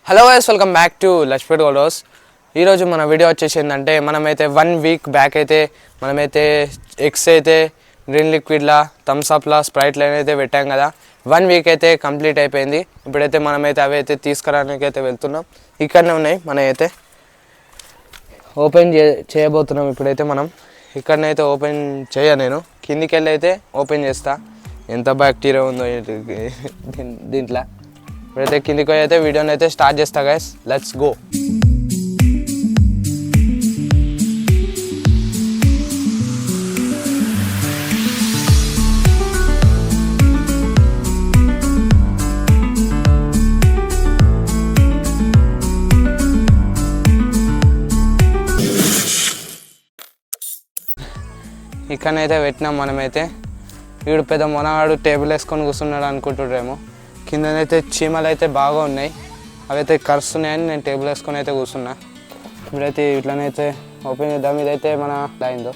Hello guys, welcome back to Lakshmipet gold house. ఈరోజు మన video వచ్చేసి ఏంటంటే మనమైతే 1 వీక్ బ్యాక్ అయితే మనమైతే ఎగ్స్ అయితే గ్రీన్ లిక్విడ్లా థమ్స్అప్లా స్ప్రైట్లో అయితే పెట్టాం కదా. 1 వీక్ అయితే కంప్లీట్ అయిపోయింది. ఇప్పుడైతే మనమైతే అవి అయితే తీసుకురావడానికి అయితే వెళ్తున్నాం. ఇక్కడనే ఉన్నాయి, మనం అయితే ఓపెన్ చేయబోతున్నాం. ఇప్పుడైతే మనం ఇక్కడనైతే ఓపెన్ నేను కిందికి వెళ్ళి అయితే ఓపెన్ చేస్తా. ఎంత బ్యాక్టీరియా ఉందో దీంట్లో. ఇప్పుడైతే కిందికి అయితే వీడియోని అయితే స్టార్ట్ చేస్తా గైస్, లెట్స్ గో. ఇక్కడనైతే పెట్టినాం మనమైతే. వీడు పెద్ద మొనగాడు టేబుల్ వేసుకొని కూర్చున్నాడు అనుకుంటున్నారేమో. కిందనైతే చీమలు అయితే బాగా ఉన్నాయి, అవి అయితే కరుస్తున్నాయని నేను టేబుల్ వేసుకొని అయితే కూర్చున్నా. ఇప్పుడైతే ఇట్లనైతే ఓపెన్ చేద్దాం. ఇదైతే మన అయిందో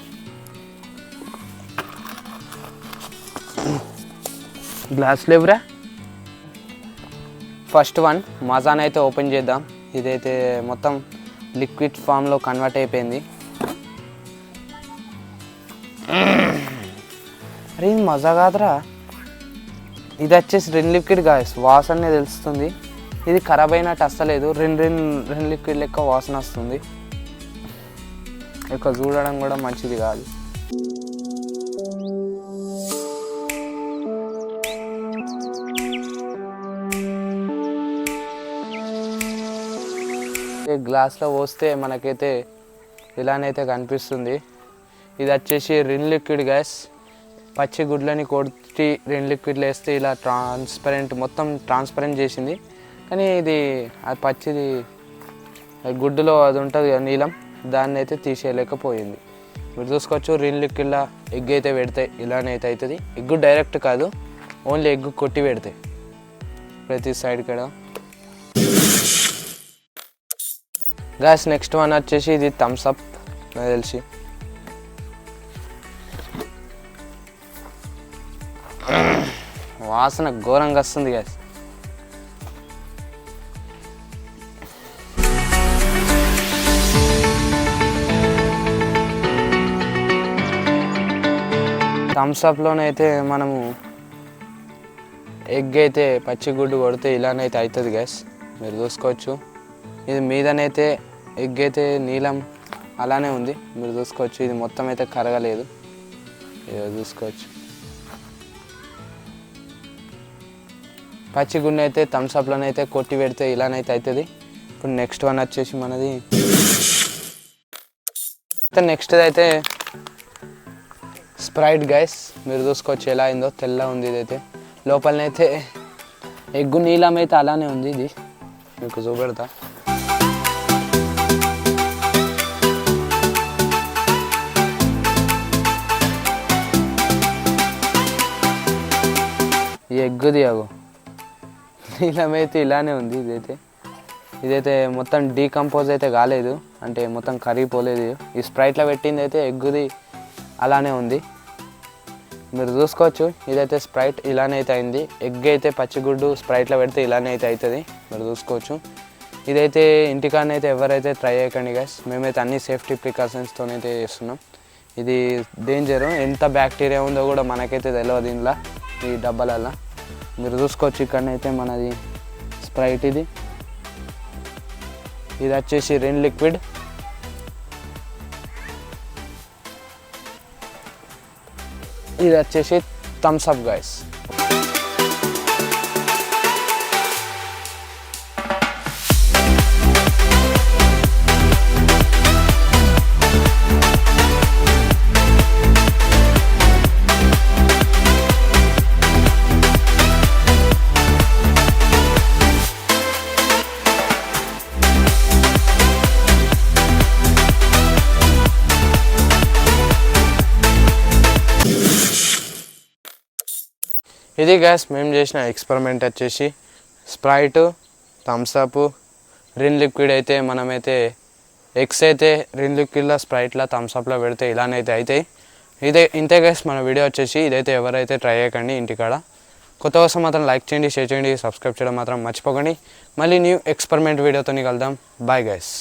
గ్లాస్ లేవురా. ఫస్ట్ వన్ మజాన్ అయితే ఓపెన్ చేద్దాం. ఇదైతే మొత్తం లిక్విడ్ ఫామ్లో కన్వర్ట్ అయిపోయింది. అరే ఇది మజా కాదురా. ఇది వచ్చేసి రెన్ లిక్విడ్ గాయస్, వాసనే తెలుస్తుంది. ఇది ఖరాబ్ అయినట్టు వస్తలేదు, రెన్ లిక్విడ్ లెక్క వాసన వస్తుంది. ఇక చూడడం కూడా మంచిది కాదు. గ్లాస్లో పోస్తే మనకైతే ఇలానైతే కనిపిస్తుంది. ఇది వచ్చేసి రెన్ లిక్విడ్ గ్యాస్. పచ్చి గుడ్లని కొట్టి రెన్ లిక్విడ్లో వేస్తే ఇలా మొత్తం ట్రాన్స్పరెంట్ చేసింది. కానీ ఇది అది పచ్చిది గుడ్డులో అది ఉంటుంది కదా నీలం, దాన్ని అయితే తీసేయలేకపోయింది. మీరు చూసుకోవచ్చు, రెన్ లిక్విడ్లో ఎగ్ అయితే పెడతాయి ఇలానే అయితే అవుతుంది. ఎగ్ డైరెక్ట్ కాదు, ఓన్లీ ఎగ్ కొట్టి పెడతాయి ప్రతి సైడ్ కూడా. గ్యాస్ నెక్స్ట్ వన్ వచ్చేసి ఇది థమ్స్అప్. నాకు తెలిసి వాసన ఘోరంగా వస్తుంది గ్యాస్. థమ్స్అప్లోనైతే మనము ఎగ్ అయితే పచ్చిగుడ్డు కొడితే ఇలానైతే అవుతుంది గ్యాస్. మీరు చూసుకోవచ్చు, ఇది మీదనైతే ఎగ్ అయితే నీలం అలానే ఉంది. మీరు చూసుకోవచ్చు, ఇది మొత్తం అయితే కరగలేదు. చూసుకోవచ్చు, పచ్చిగుండె అయితే థమ్స్అప్లోనైతే కొట్టి పెడితే ఇలానైతే అవుతుంది. ఇప్పుడు నెక్స్ట్ వన్ వచ్చేసి మనది నెక్స్ట్ అయితే స్ప్రైట్ గైస్. మీరు చూసుకోవచ్చు ఎలా అయిందో, తెల్ల ఉంది. ఇదైతే లోపలనైతే ఎగ్గు నీలం అయితే అలానే ఉంది. ఇది మీకు చూపెడతా. ఈ ఎగ్గుది అగో నీలమైతే ఇలానే ఉంది. ఇదైతే మొత్తం డీకంపోజ్ అయితే కాలేదు, అంటే మొత్తం కరిగిపోలేదు. ఈ స్ప్రైట్లో పెట్టింది అయితే ఎగ్గుది అలానే ఉంది. మీరు చూసుకోవచ్చు, ఇదైతే స్ప్రైట్ ఇలానే అయితే అయింది. ఎగ్ అయితే పచ్చిగుడ్డు స్ప్రైట్లో పెడితే ఇలానే అయితే అవుతుంది. మీరు చూసుకోవచ్చు, ఇదైతే ఇంటికాడనైతే ఎవరైతే ట్రై చేయకండి గైస్. మేమైతే అన్ని సేఫ్టీ ప్రికాషన్స్తోనైతే చేస్తున్నాం. ఇది డేంజరు, ఎంత బ్యాక్టీరియా ఉందో కూడా మనకైతే తెలియదు దీనిలో, ఈ డబ్బాలల్లో. మీరు చూసుకోవచ్చు, ఇక్కడనైతే మనది స్ప్రైట్. ఇది వచ్చేసి రెన్ లిక్విడ్. ఇది వచ్చేసి థమ్స్అప్ గైస్. ఇది గ్యాస్ మేము చేసిన ఎక్స్పెరిమెంట్ వచ్చేసి స్ప్రైట్, థమ్స్అప్, రెన్ లిక్విడ్. అయితే మనమైతే ఎగ్స్ అయితే రెన్ లిక్విడ్లో స్ప్రైట్లో థమ్స్అప్లో పెడితే ఇలానైతే అవుతాయి. ఇంతే గ్యాస్ మన వీడియో వచ్చేసి. ఇదైతే ఎవరైతే ట్రై చేయకండి ఇంటికాడ. కొత్త కోసం మాత్రం లైక్ చేయండి, షేర్ చేయండి, సబ్స్క్రైబ్ చేయడం మాత్రం మర్చిపోకండి. మళ్ళీ న్యూ ఎక్స్పెరిమెంట్ వీడియోతో కలుద్దాం. Bye guys.